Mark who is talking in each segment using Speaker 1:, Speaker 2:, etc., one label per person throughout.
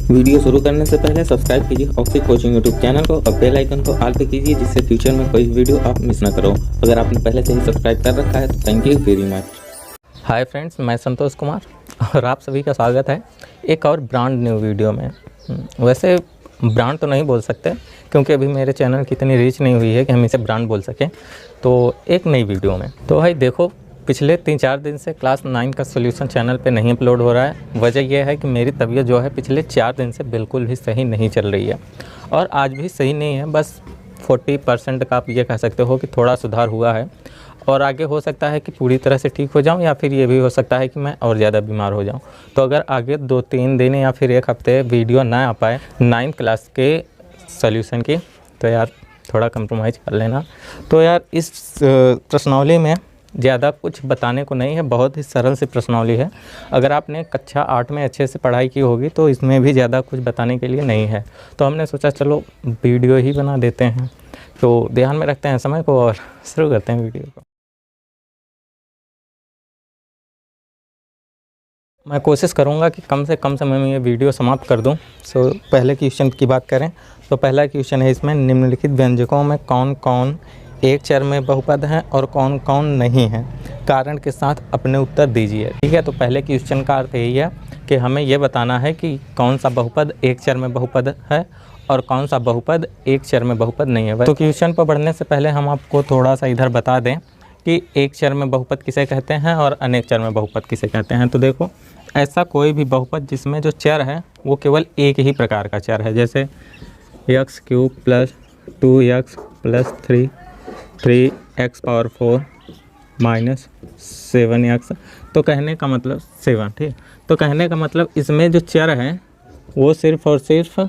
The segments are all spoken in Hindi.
Speaker 1: वीडियो शुरू करने से पहले सब्सक्राइब कीजिए ऑक्सी कोचिंग यूट्यूब चैनल को और बेल आइकन को ऑल पे कीजिए, जिससे फ्यूचर में कोई वीडियो आप मिस ना करो। अगर आपने पहले से ही सब्सक्राइब कर रखा है तो thank you very much.
Speaker 2: Hi friends, मैं संतोष कुमार और आप सभी का स्वागत है एक और ब्रांड न्यू वीडियो में। वैसे ब्रांड तो नहीं बोल सकते क्योंकि अभी मेरे चैनल की इतनी रीच नहीं हुई है कि हम इसे ब्रांड बोल सकें, तो एक नई वीडियो में। तो भाई देखो, पिछले 3-4 दिन से क्लास 9 का सॉल्यूशन चैनल पे नहीं अपलोड हो रहा है। वजह यह है कि मेरी तबीयत जो है पिछले 4 दिन से बिल्कुल भी सही नहीं चल रही है और आज भी सही नहीं है। बस 40% का आप ये कह सकते हो कि थोड़ा सुधार हुआ है और आगे हो सकता है कि पूरी तरह से ठीक हो जाऊं, या फिर ये भी हो सकता है कि मैं और ज़्यादा बीमार हो जाऊं। तो अगर आगे 2-3 दिन या फिर एक हफ्ते वीडियो ना आ पाए 9th क्लास के सॉल्यूशन की, तो यार थोड़ा कंप्रोमाइज़ कर लेना। तो यार इस प्रश्नावली में ज़्यादा कुछ बताने को नहीं है, बहुत ही सरल सी प्रश्नावली है। अगर आपने कक्षा 8 में अच्छे से पढ़ाई की होगी तो इसमें भी ज़्यादा कुछ बताने के लिए नहीं है। तो हमने सोचा चलो वीडियो ही बना देते हैं। तो ध्यान में रखते हैं समय को और शुरू करते हैं वीडियो को। मैं कोशिश करूंगा कि कम से कम समय में ये वीडियो समाप्त कर दूं। सो पहले क्वेश्चन की बात करें तो पहला क्वेश्चन है इसमें, निम्नलिखित व्यंजकों में कौन कौन एक चर में बहुपद हैं और कौन कौन नहीं हैं, कारण के साथ अपने उत्तर दीजिए। ठीक है, तो पहले क्वेश्चन का अर्थ यही है कि हमें यह बताना है कि कौन सा बहुपद एक चर में बहुपद है और कौन सा बहुपद एक चर में बहुपद नहीं है। तो क्वेश्चन पर बढ़ने से पहले हम आपको थोड़ा सा इधर बता दें कि एक चर में बहुपद किसे कहते हैं और अनेक चर में बहुपद किसे कहते हैं। तो देखो, ऐसा कोई भी बहुपद जिसमें जो चर है वो केवल एक ही प्रकार का चर है, जैसे x³ + 2x + 3x⁴ - 7x। तो कहने का मतलब 7, ठीक। तो कहने का मतलब इसमें जो चर है वो सिर्फ और सिर्फ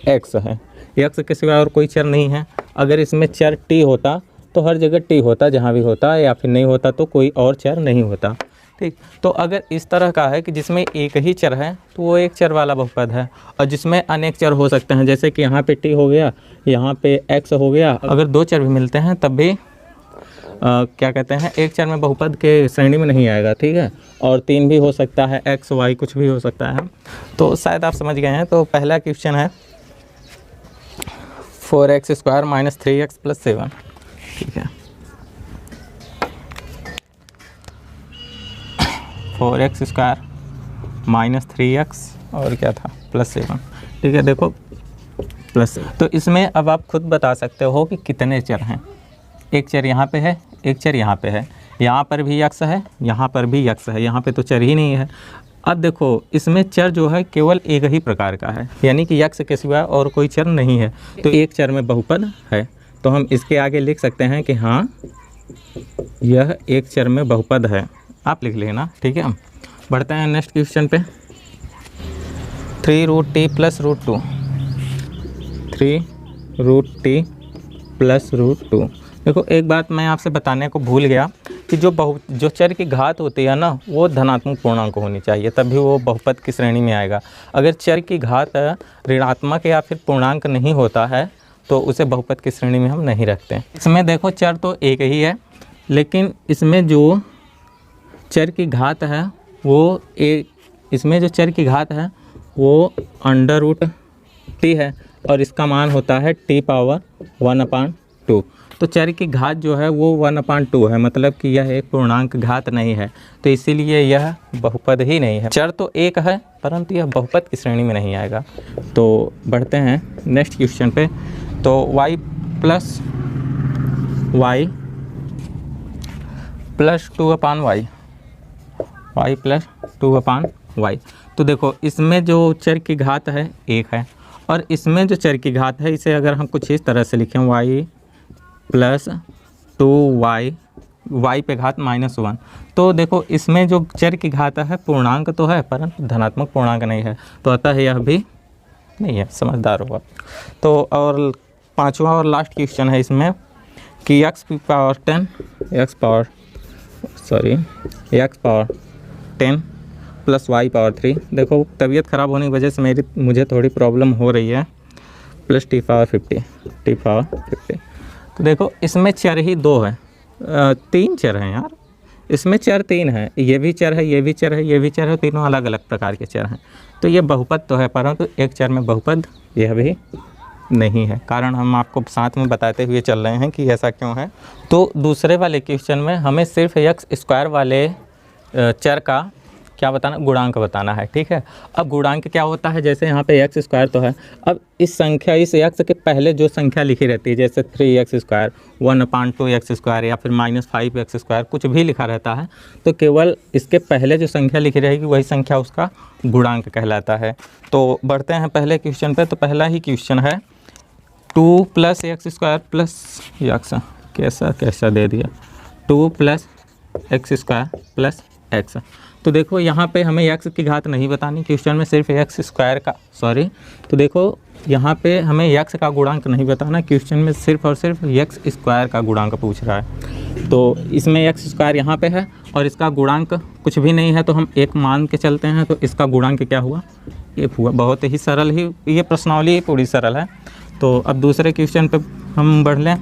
Speaker 2: x है, x के सिवा और कोई चर नहीं है। अगर इसमें चर t होता तो हर जगह t होता, जहाँ भी होता, या फिर नहीं होता तो कोई और चर नहीं होता, ठीक। तो अगर इस तरह का है कि जिसमें एक ही चर है तो वो एक चर वाला बहुपद है, और जिसमें अनेक चर हो सकते हैं, जैसे कि यहाँ पे t हो गया, यहाँ पे x हो गया। अगर 2 चर भी मिलते हैं तब भी क्या कहते हैं, एक चर में बहुपद के श्रेणी में नहीं आएगा, ठीक है। और 3 भी हो सकता है, x y कुछ भी हो सकता है। तो शायद आप समझ गए हैं। तो पहला क्वेश्चन है 4x² - 3x + 7, ठीक है। 4x² - 3x और क्या था +7, ठीक है। देखो +7। तो इसमें अब आप खुद बता सकते हो कि कितने चर हैं। एक चर यहाँ पे है, एक चर यहाँ पे है, यहाँ पर भी x है, यहाँ पर भी x है, यहाँ पे तो चर ही नहीं है। अब देखो, इसमें चर जो है केवल एक ही प्रकार का है, यानी कि x के सिवा और कोई चर नहीं है। तो एक चर में बहुपद है, तो हम इसके आगे लिख सकते हैं कि हाँ, यह एक चर में बहुपद है। आप लिख लेना, ठीक है। बढ़ते हैं नेक्स्ट क्वेश्चन पे। 3√t + √2, 3√t + √2। देखो, एक बात मैं आपसे बताने को भूल गया कि जो चर की घात होती है ना, वो धनात्मक पूर्णांक होनी चाहिए, तभी वो बहुपद की श्रेणी में आएगा। अगर चर की घात ऋणात्मक या फिर पूर्णांक नहीं होता है तो उसे बहुपद की श्रेणी में हम नहीं रखते। इसमें देखो, चर तो एक ही है, लेकिन इसमें जो चर की घात है वो इसमें जो चर की घात है वो √t है और इसका मान होता है t⁻1/2। तो चर की घात जो है वो 1/2 है, मतलब कि यह एक पूर्णांक घात नहीं है, तो इसीलिए यह बहुपद ही नहीं है। चर तो एक है परंतु यह बहुपद की श्रेणी में नहीं आएगा। तो बढ़ते हैं नेक्स्ट क्वेश्चन पे। तो y + 2/y, y + 2/y। तो देखो, इसमें जो चर की घात है एक है और इसमें जो चर की घात है, इसे अगर हम कुछ इस तरह से लिखें, y + 2y, y पे घात -1। तो देखो, इसमें जो चर की घात है पूर्णांक तो है परंतु धनात्मक पूर्णांक नहीं है, तो अतः यह भी नहीं है। समझदार होगा। तो और पांचवा और लास्ट क्वेश्चन है इसमें कि x⁻10 + y⁻3। देखो, तबीयत ख़राब होने की वजह से मुझे थोड़ी प्रॉब्लम हो रही है, + t⁻50। तो देखो, इसमें चर ही 2 है, 3 चर हैं यार, इसमें चर 3 है, ये भी चर है, ये भी चर है, ये भी चर है, तीनों अलग अलग प्रकार के चर हैं। तो ये बहुपद तो है, परंतु एक चर में बहुपद यह भी नहीं है। कारण हम आपको साथ में बताते हुए चल रहे हैं कि ऐसा क्यों है। तो दूसरे वाले क्वेश्चन में हमें सिर्फ एक्स स्क्वायर वाले चर का क्या बताना, गुणांक बताना है। ठीक है, अब गुणांक क्या होता है, जैसे यहाँ पे एक्स स्क्वायर तो है, अब इस संख्या, इस एक्स के पहले जो संख्या लिखी रहती है, जैसे 3x स्क्वायर, 1/2x स्क्वायर या फिर -5x स्क्वायर, कुछ भी लिखा रहता है, तो केवल इसके पहले जो संख्या लिखी रहेगी वही संख्या उसका गुणांक कहलाता है। तो बढ़ते हैं पहले क्वेश्चन पे। तो पहला ही क्वेश्चन है 2 + x स्क्वायर प्लस x, कैसा दे दिया, 2 + x स्क्वायर प्लस x। तो देखो यहाँ पे हमें x की घात नहीं बतानी, क्वेश्चन में सिर्फ x स्क्वायर का, तो देखो यहाँ पे हमें x का गुणांक नहीं बताना, क्वेश्चन में सिर्फ और सिर्फ x स्क्वायर का गुणांक पूछ रहा है। तो इसमें x स्क्वायर यहाँ पे है और इसका गुणांक कुछ भी नहीं है, तो हम 1 मान के चलते हैं। तो इसका गुणांक क्या हुआ, 1 हुआ। बहुत ही सरल ही ये प्रश्नावली पूरी सरल है। तो अब दूसरे क्वेश्चन पे हम बढ़ लें,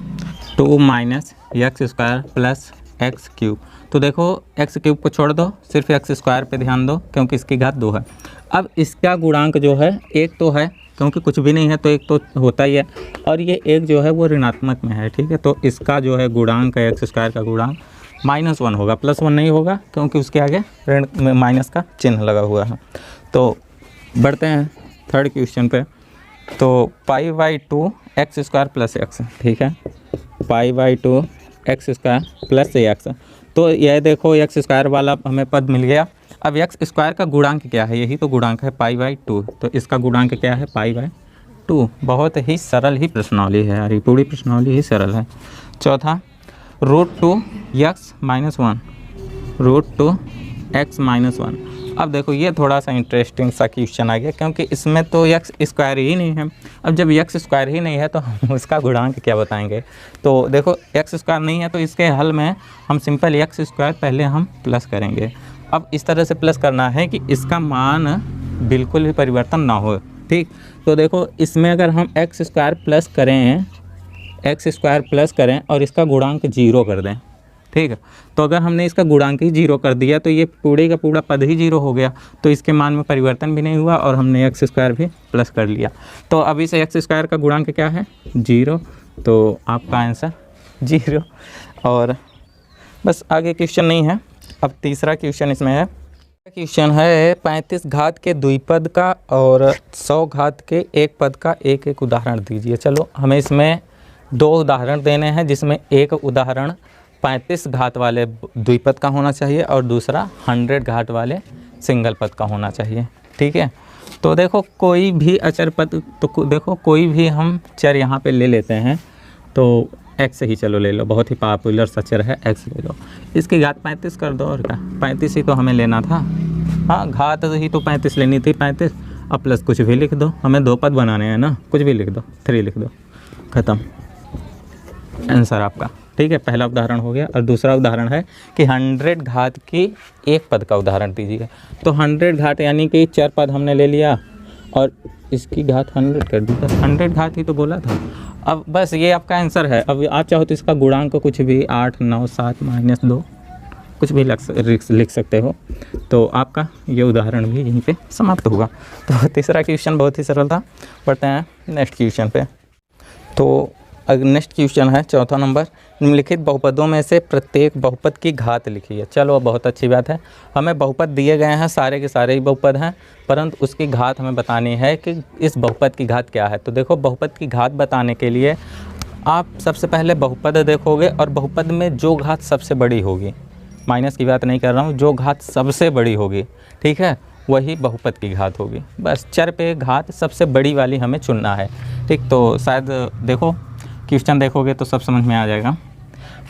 Speaker 2: 2 - x square plus x cube. तो देखो x क्यूब को छोड़ दो, सिर्फ x स्क्वायर पे ध्यान दो क्योंकि इसकी घात 2 है। अब इसका गुणांक जो है 1 तो है, क्योंकि कुछ भी नहीं है तो 1 तो होता ही है, और ये 1 जो है वो ऋणात्मक में है। ठीक है, तो इसका जो है गुणांक है, x स्क्वायर का गुणांक -1 होगा, +1 नहीं होगा क्योंकि उसके आगे ऋण में माइनस का चिन्ह लगा हुआ है। तो बढ़ते हैं थर्ड क्वेश्चन पे। तो π/2 x स्क्वायर प्लस x। ठीक है, π/2 x स्क्वायर प्लस x। तो यह देखो x स्क्वायर वाला हमें पद मिल गया। अब x स्क्वायर का गुणांक क्या है, यही तो गुणांक है π/2, तो इसका गुणांक क्या है, π/2। बहुत ही सरल ही प्रश्नावली है यार, ये पूरी प्रश्नावली ही सरल है। चौथा, √2x - 1, √2x - 1। अब देखो ये थोड़ा सा इंटरेस्टिंग सा क्वेश्चन आ गया, क्योंकि इसमें तो x स्क्वायर ही नहीं है। अब जब x स्क्वायर ही नहीं है तो हम उसका गुणांक क्या बताएंगे। तो देखो x स्क्वायर नहीं है तो इसके हल में हम सिंपल x स्क्वायर पहले हम प्लस करेंगे। अब इस तरह से प्लस करना है कि इसका मान बिल्कुल भी परिवर्तन ना हो। ठीक, तो देखो इसमें अगर हम x स्क्वायर प्लस करें और इसका गुणांक 0 कर दें, ठीक है, तो अगर हमने इसका गुणांक ही 0 कर दिया तो ये पूरे का पूरा पद ही 0 हो गया, तो इसके मान में परिवर्तन भी नहीं हुआ और हमने x स्क्वायर भी प्लस कर लिया। तो अभी से x स्क्वायर का गुणांक क्या है, 0, तो आपका आंसर 0। और बस आगे क्वेश्चन नहीं है। अब तीसरा क्वेश्चन इसमें है, क्वेश्चन है 35 घात के द्विपद का और 100 घात के एक पद का एक एक उदाहरण दीजिए। चलो हमें इसमें 2 उदाहरण देने हैं, जिसमें एक उदाहरण 35 घात वाले द्विपद का होना चाहिए और दूसरा 100 घात वाले सिंगल पद का होना चाहिए। ठीक है, तो देखो कोई भी अचर पद, तो देखो कोई भी हम चर यहाँ पे ले लेते हैं, तो x ही चलो ले लो, बहुत ही पॉपुलर सा चर है, x ले लो, इसकी घात 35 कर दो, और क्या 35 ही तो हमें लेना था। हाँ, घात ही तो 35 लेनी थी, 35, अब प्लस कुछ भी लिख दो, हमें 2 पद बनाने हैं ना, कुछ भी लिख दो, 3 लिख दो, ख़त्म, आंसर आपका। ठीक है, पहला उदाहरण हो गया। और दूसरा उदाहरण है कि 100 घात की एक पद का उदाहरण दीजिए। तो 100 घात यानी कि 4 पद हमने ले लिया और इसकी घात 100 कर दी, 100 घात ही तो बोला था। अब बस ये आपका आंसर है। अब आप चाहो तो इसका गुणांक कुछ भी 8, 9, 7, -2 कुछ भी लिख सकते हो। तो आपका ये उदाहरण भी यहीं पे समाप्त होगा। तो तीसरा क्वेश्चन बहुत ही सरल था। बढ़ते हैं नेक्स्ट क्वेश्चन पे। तो नेक्स्ट क्वेश्चन है 4था नंबर, निम्नलिखित बहुपदों में से प्रत्येक बहुपद की घात लिखिए। चलो बहुत अच्छी बात है, हमें बहुपद दिए गए हैं, सारे के सारे ही बहुपद हैं, परंतु उसकी घात हमें बतानी है कि इस बहुपद की घात क्या है। तो देखो बहुपद की घात बताने के लिए आप सबसे पहले बहुपद देखोगे और बहुपद में जो घात सबसे बड़ी होगी, माइनस की बात नहीं कर रहा हूँ, जो घात सबसे बड़ी होगी, ठीक है, वही बहुपद की घात होगी। बस चर पे घात सबसे बड़ी वाली हमें चुनना है। ठीक, तो शायद देखो क्वेश्चन देखोगे तो सब समझ में आ जाएगा।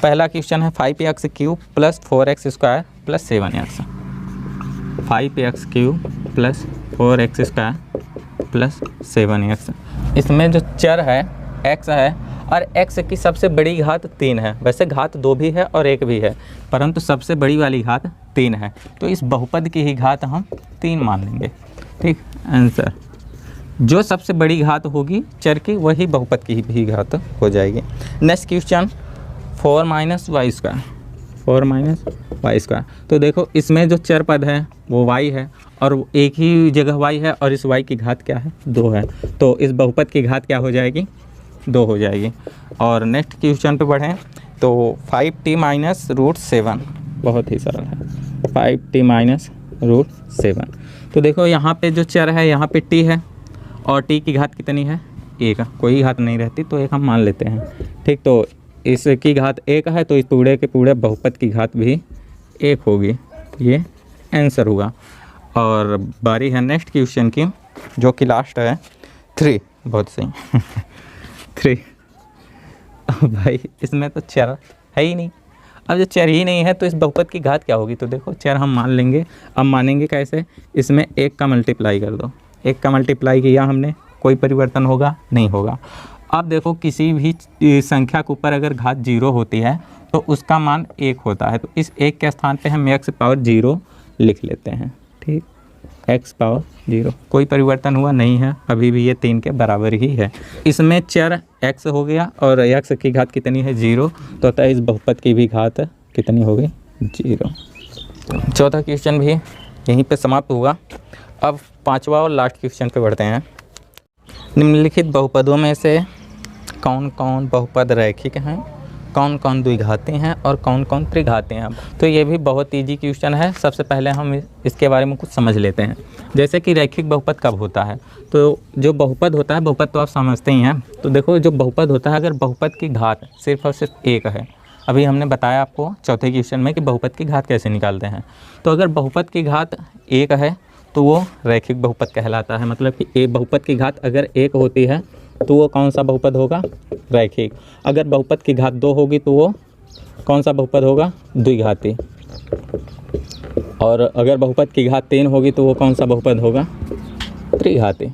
Speaker 2: पहला क्वेश्चन है 5x cube plus 4x square plus 7x। 5x cube plus 4x square plus 7x। इसमें जो चर है x है और x की सबसे बड़ी घात 3 है। वैसे घात 2 भी है और 1 भी है, परंतु सबसे बड़ी वाली घात 3 है, तो इस बहुपद की ही घात हम 3 मान लेंगे। ठीक, आंसर जो सबसे बड़ी घात होगी चर की वही बहुपद की भी घात हो जाएगी। Next question 4 - y square, 4 - y square. तो देखो इसमें जो चर पद है वो वाई है और एक ही जगह वाई है और इस वाई की घात क्या है 2 है, तो इस बहुपद की घात क्या हो जाएगी 2 हो जाएगी। और नेक्स्ट क्वेश्चन पे बढ़ें तो 5t माइनस रूट 7, बहुत ही सरल है 5t माइनस रूट 7। तो देखो यहाँ पे जो चर है यहाँ पे t है और t की घात कितनी है 1, कोई घात नहीं रहती तो 1 हम मान लेते हैं, ठीक। तो इसकी घात 1 है तो इस पूरे के पूरे बहुपद की घात भी 1 होगी, ये आंसर हुआ। और बारी है नेक्स्ट क्वेश्चन की जो कि लास्ट है 3, बहुत सही 3। भाई इसमें तो चर है ही नहीं, अब जो चर ही नहीं है तो इस बहुपद की घात क्या होगी। तो देखो चर हम मान लेंगे, अब मानेंगे कैसे, इसमें 1 का मल्टीप्लाई कर दो, 1 का मल्टीप्लाई किया हमने, कोई परिवर्तन होगा नहीं होगा। अब देखो किसी भी संख्या के ऊपर अगर घात 0 होती है तो उसका मान 1 होता है, तो इस 1 के स्थान पे हम x पावर 0 लिख लेते हैं, ठीक। x पावर 0 कोई परिवर्तन हुआ नहीं है, अभी भी ये 3 के बराबर ही है। इसमें चर x हो गया और x की घात कितनी है 0, तो अतः इस बहुपद की भी घात कितनी हो गई 0। चौथा क्वेश्चन भी यहीं पे समाप्त हुआ। अब पांचवा और लास्ट क्वेश्चन पे बढ़ते हैं। निम्नलिखित बहुपदों में से कौन कौन बहुपद रैखिक हैं, कौन कौन द्विघाती हैं और कौन कौन त्रिघाती हैं। तो ये भी बहुत ईजी क्वेश्चन है। सबसे पहले हम इसके बारे में कुछ समझ लेते हैं। जैसे कि रैखिक बहुपद कब होता है, तो जो बहुपद होता है, बहुपद तो आप समझते ही हैं। तो देखो जो बहुपद होता है, अगर बहुपद की घात सिर्फ और सिर्फ 1 है, अभी हमने बताया आपको चौथे क्वेश्चन में कि बहुपद की घात कैसे निकालते हैं। तो अगर बहुपद की घात 1 है तो वो रैखिक बहुपद कहलाता है। मतलब कि एक बहुपद की घात अगर 1 होती है तो वो कौन सा बहुपद होगा रैखिक। अगर बहुपद की घात 2 होगी तो वो कौन सा बहुपद होगा द्विघाती। और अगर बहुपद की घात 3 होगी तो वो कौन सा बहुपद होगा त्रिघाती।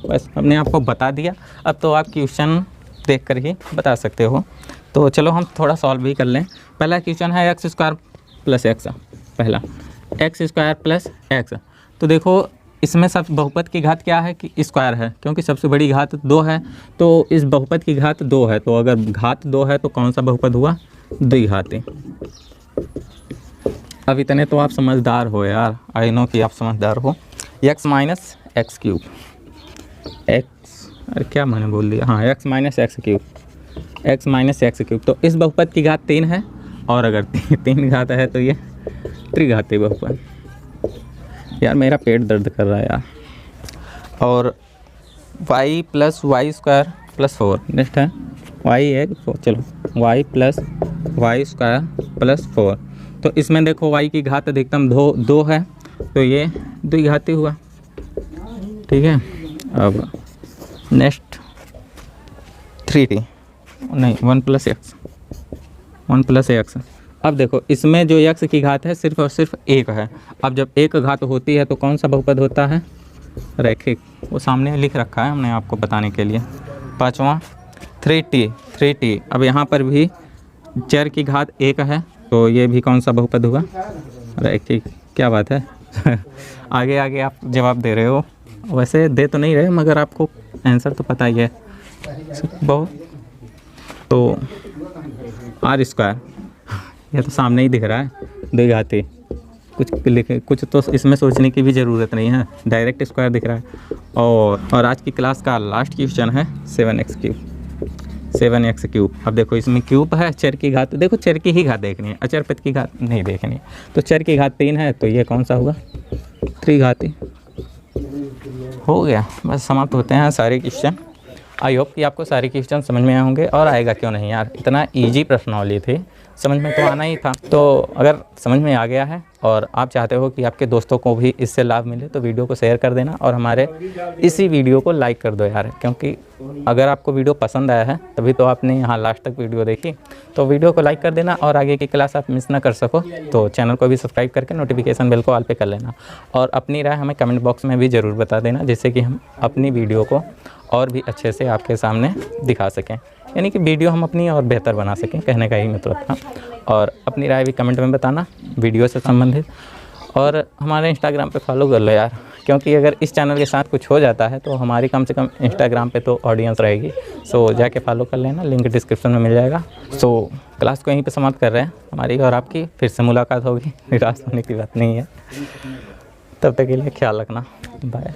Speaker 2: बस हमने आपको बता दिया, अब तो आप क्वेश्चन देख कर ही बता सकते हो। तो चलो हम थोड़ा सॉल्व भी कर लें। पहला क्वेश्चन है एक्स स्क्वायर प्लस एक्स, पहला एक्स स्क्वायर प्लस एक्स। तो देखो इसमें सब बहुपद की घात क्या है कि स्क्वायर है, क्योंकि सबसे बड़ी घात 2 है, तो इस बहुपद की घात 2 है। तो अगर घात 2 है तो कौन सा बहुपद हुआ द्विघाती। अब इतने तो आप समझदार हो यार, आई नो कि आप समझदार हो। x minus x cube, x अरे क्या मैंने बोल दिया, हाँ x minus x cube, x minus x cube. तो इस बहुपद की घात 3 है और अगर 3 घात है तो ये त्रिघाती बहुपद। यार मेरा पेट दर्द कर रहा है यार। और y plus y square plus 4, next है y है 4, चलो y plus y square plus 4। तो इसमें देखो y की घात अधिकतम 2 है, तो ये द्विघाती हुआ, ठीक है। अब नेक्स्ट 3t नहीं 1 प्लस एक्स, 1 प्लस एक्स। अब देखो इसमें जो x की घात है सिर्फ और सिर्फ 1 है। अब जब 1 घात होती है तो कौन सा बहुपद होता है रैखिक। वो सामने लिख रखा है हमने आपको बताने के लिए। पाँचवा 3t। अब यहाँ पर भी चर की घात 1 है, तो ये भी कौन सा बहुपद हुआ रैखिक। क्या बात है आगे आगे आप जवाब दे रहे हो, वैसे दे तो नहीं रहे मगर आपको आंसर तो पता ही है बहुत। तो आर स्क्वायर, यह तो सामने ही दिख रहा है द्विघाती, कुछ तो इसमें सोचने की भी ज़रूरत नहीं है, डायरेक्ट स्क्वायर दिख रहा है। और आज की क्लास का लास्ट क्वेश्चन है 7x क्यूब। अब देखो इसमें क्यूब है, चर की घात, देखो चर की ही घात देखनी है, अचर पद की घात नहीं देखनी। तो चर की घात 3 है, तो ये कौन सा होगा त्रिघाती। हो गया, बस समाप्त होते हैं सारे क्वेश्चन। आई होप कि आपको सारे क्वेश्चन समझ में आए होंगे, और आएगा क्यों नहीं यार, इतना इजी प्रश्नावली थी, समझ में तो आना ही था। तो अगर समझ में आ गया है और आप चाहते हो कि आपके दोस्तों को भी इससे लाभ मिले तो वीडियो को शेयर कर देना और हमारे इसी वीडियो को लाइक कर दो यार, क्योंकि अगर आपको वीडियो पसंद आया है तभी तो आपने यहाँ लास्ट तक वीडियो देखी। तो वीडियो को लाइक कर देना और आगे की क्लास आप मिस ना कर सको तो चैनल को भी सब्सक्राइब करके नोटिफिकेशन बेल को ऑल पे कर लेना। और अपनी राय हमें कमेंट बॉक्स में भी ज़रूर बता देना, जिससे कि हम अपनी वीडियो को और भी अच्छे से आपके सामने दिखा सकें, यानी कि वीडियो हम अपनी और बेहतर बना सकें, कहने का ही मतलब था। और अपनी राय भी कमेंट में बताना वीडियो से संबंधित। और हमारे इंस्टाग्राम पे फॉलो कर लो यार, क्योंकि अगर इस चैनल के साथ कुछ हो जाता है तो हमारी कम से कम इंस्टाग्राम पे तो ऑडियंस रहेगी। सो जाके फॉलो कर लेना, लिंक डिस्क्रिप्शन में मिल जाएगा। सो क्लास को यहीं पे समाप्त कर रहे हैं। हमारी और आपकी फिर से मुलाकात होगी, निराश होने की बात नहीं है। तब तक के लिए ख्याल रखना, बाय।